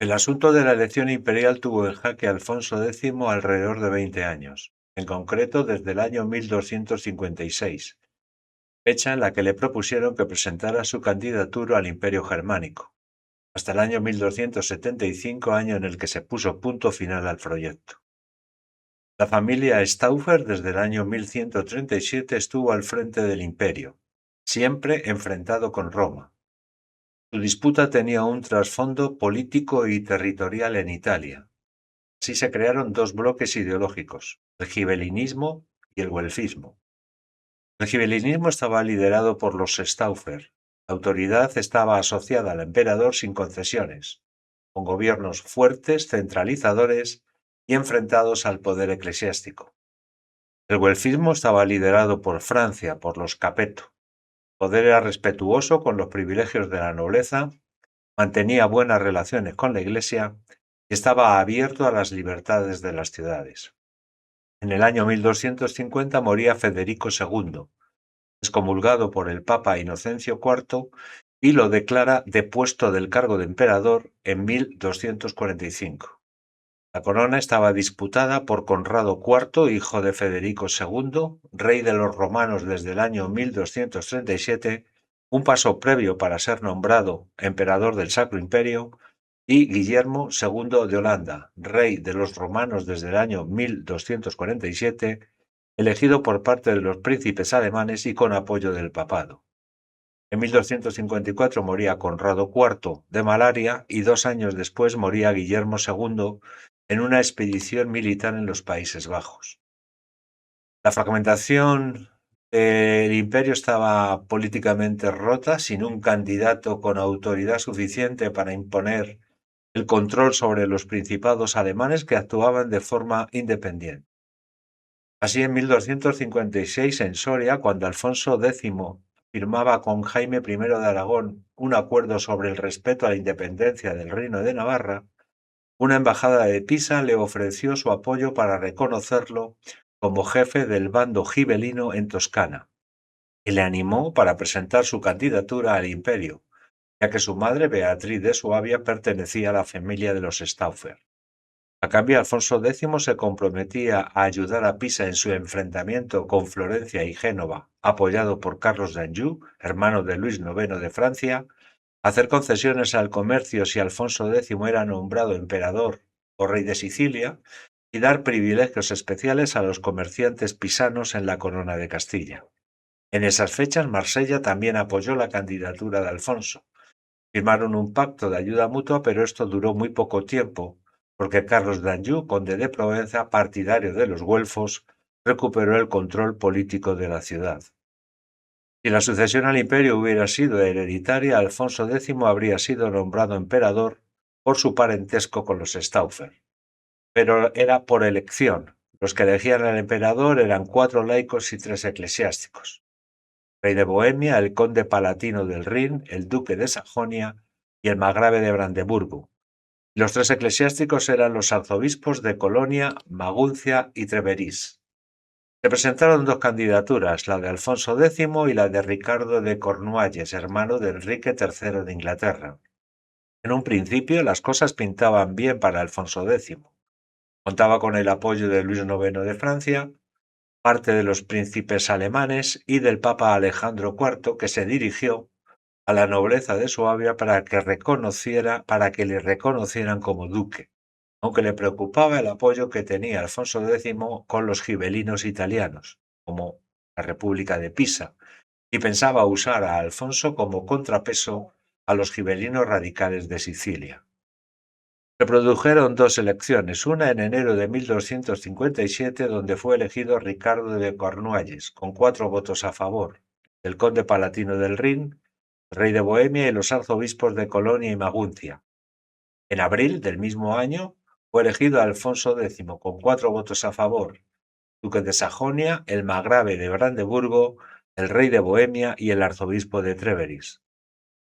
El asunto de la elección imperial tuvo en jaque a Alfonso X alrededor de 20 años, en concreto desde el año 1256, fecha en la que le propusieron que presentara su candidatura al Imperio Germánico, hasta el año 1275, año en el que se puso punto final al proyecto. La familia Stauffer desde el año 1137 estuvo al frente del imperio, siempre enfrentado con Roma. Su disputa tenía un trasfondo político y territorial en Italia. Así se crearon dos bloques ideológicos, el gibelinismo y el güelfismo. El gibelinismo estaba liderado por los Stauffer. La autoridad estaba asociada al emperador sin concesiones, con gobiernos fuertes, centralizadores y enfrentados al poder eclesiástico. El güelfismo estaba liderado por Francia, por los Capeto. El poder era respetuoso con los privilegios de la nobleza, mantenía buenas relaciones con la Iglesia y estaba abierto a las libertades de las ciudades. En el año 1250 moría Federico II, excomulgado por el Papa Inocencio IV, y lo declara depuesto del cargo de emperador en 1245. La corona estaba disputada por Conrado IV, hijo de Federico II, rey de los romanos desde el año 1237, un paso previo para ser nombrado emperador del Sacro Imperio, y Guillermo II de Holanda, rey de los romanos desde el año 1247, elegido por parte de los príncipes alemanes y con apoyo del papado. En 1254 moría Conrado IV de malaria y 2 años después moría Guillermo II en una expedición militar en los Países Bajos. La fragmentación del imperio estaba políticamente rota, sin un candidato con autoridad suficiente para imponer el control sobre los principados alemanes que actuaban de forma independiente. Así, en 1256, en Soria, cuando Alfonso X firmaba con Jaime I de Aragón un acuerdo sobre el respeto a la independencia del Reino de Navarra, una embajada de Pisa le ofreció su apoyo para reconocerlo como jefe del bando gibelino en Toscana, y le animó para presentar su candidatura al imperio, ya que su madre, Beatriz de Suabia, pertenecía a la familia de los Stauffer. A cambio, Alfonso X se comprometía a ayudar a Pisa en su enfrentamiento con Florencia y Génova, apoyado por Carlos d'Anjou, hermano de Luis IX de Francia, hacer concesiones al comercio si Alfonso X era nombrado emperador o rey de Sicilia, y dar privilegios especiales a los comerciantes pisanos en la corona de Castilla. En esas fechas, Marsella también apoyó la candidatura de Alfonso. Firmaron un pacto de ayuda mutua, pero esto duró muy poco tiempo, porque Carlos d'Anjou, conde de Provenza, partidario de los güelfos, recuperó el control político de la ciudad. Si la sucesión al imperio hubiera sido hereditaria, Alfonso X habría sido nombrado emperador por su parentesco con los Stauffer. Pero era por elección. Los que elegían al emperador eran 4 laicos y 3 eclesiásticos. El rey de Bohemia, el conde palatino del Rin, el duque de Sajonia y el margrave de Brandeburgo. Los 3 eclesiásticos eran los arzobispos de Colonia, Maguncia y Treverís. Se presentaron 2 candidaturas, la de Alfonso X y la de Ricardo de Cornualles, hermano de Enrique III de Inglaterra. En un principio las cosas pintaban bien para Alfonso X. Contaba con el apoyo de Luis IX de Francia, parte de los príncipes alemanes y del Papa Alejandro IV, que se dirigió a la nobleza de Suabia para que le reconocieran como duque, aunque le preocupaba el apoyo que tenía Alfonso X con los gibelinos italianos, como la República de Pisa, y pensaba usar a Alfonso como contrapeso a los gibelinos radicales de Sicilia. Se produjeron 2 elecciones, una en enero de 1257, donde fue elegido Ricardo de Cornualles, con 4 votos a favor, el conde palatino del Rin, el rey de Bohemia y los arzobispos de Colonia y Maguncia. En abril del mismo año fue elegido Alfonso X, con 4 votos a favor, duque de Sajonia, el margrave de Brandeburgo, el rey de Bohemia y el arzobispo de Treveris.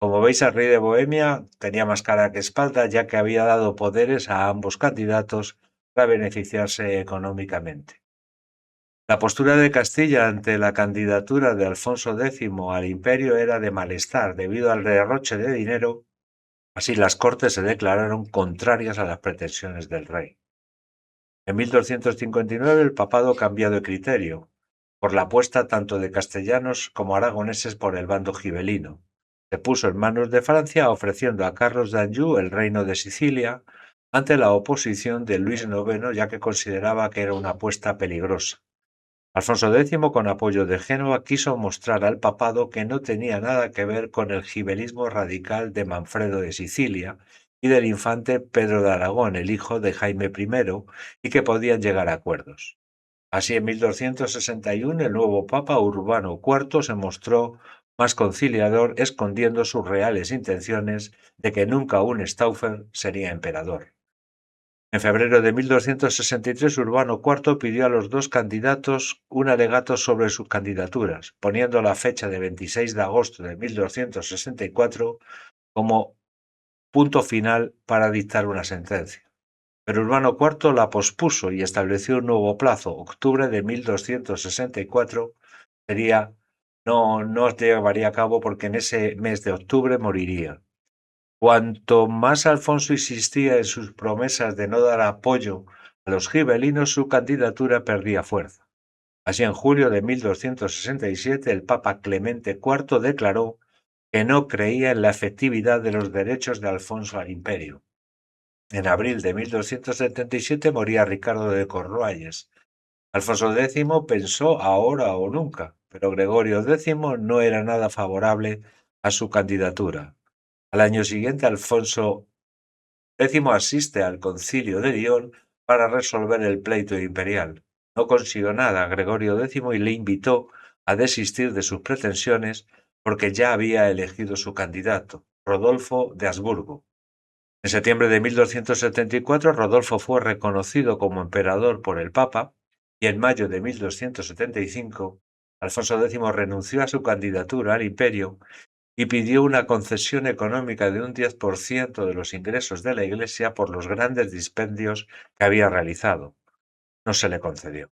Como veis, el rey de Bohemia tenía más cara que espalda, ya que había dado poderes a ambos candidatos para beneficiarse económicamente. La postura de Castilla ante la candidatura de Alfonso X al imperio era de malestar debido al derroche de dinero Así las Cortes se declararon contrarias a las pretensiones del rey. En 1259 el papado cambió de criterio, por la apuesta tanto de castellanos como aragoneses por el bando gibelino. Se puso en manos de Francia ofreciendo a Carlos de Anjou el reino de Sicilia ante la oposición de Luis IX, ya que consideraba que era una apuesta peligrosa. Alfonso X, con apoyo de Génova, quiso mostrar al papado que no tenía nada que ver con el gibelismo radical de Manfredo de Sicilia y del infante Pedro de Aragón, el hijo de Jaime I, y que podían llegar a acuerdos. Así, en 1261, el nuevo papa Urbano IV se mostró más conciliador, escondiendo sus reales intenciones de que nunca un Staufer sería emperador. En febrero de 1263, Urbano IV pidió a los dos candidatos un alegato sobre sus candidaturas, poniendo la fecha de 26 de agosto de 1264 como punto final para dictar una sentencia. Pero Urbano IV la pospuso y estableció un nuevo plazo, octubre de 1264, no se llevaría a cabo porque en ese mes de octubre moriría. Cuanto más Alfonso insistía en sus promesas de no dar apoyo a los gibelinos, su candidatura perdía fuerza. Así, en julio de 1267, el Papa Clemente IV declaró que no creía en la efectividad de los derechos de Alfonso al imperio. En abril de 1277 moría Ricardo de Cornualles. Alfonso X pensó ahora o nunca, pero Gregorio X no era nada favorable a su candidatura. Al año siguiente, Alfonso X asiste al Concilio de Lyon para resolver el pleito imperial. No consiguió nada Gregorio X y le invitó a desistir de sus pretensiones porque ya había elegido su candidato, Rodolfo de Habsburgo. En septiembre de 1274, Rodolfo fue reconocido como emperador por el Papa y en mayo de 1275, Alfonso X renunció a su candidatura al imperio y pidió una concesión económica de un 10% de los ingresos de la Iglesia por los grandes dispendios que había realizado. No se le concedió.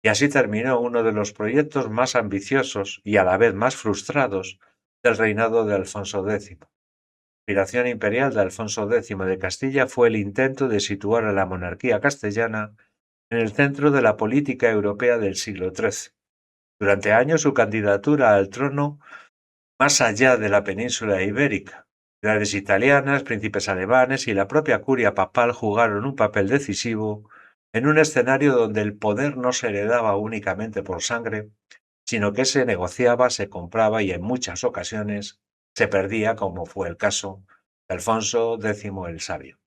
Y así terminó uno de los proyectos más ambiciosos y a la vez más frustrados del reinado de Alfonso X. La aspiración imperial de Alfonso X de Castilla fue el intento de situar a la monarquía castellana en el centro de la política europea del siglo XIII. Durante años su candidatura al trono más allá de la península ibérica. Ciudades italianas, príncipes alemanes y la propia curia papal jugaron un papel decisivo en un escenario donde el poder no se heredaba únicamente por sangre, sino que se negociaba, se compraba y en muchas ocasiones se perdía, como fue el caso de Alfonso X el Sabio.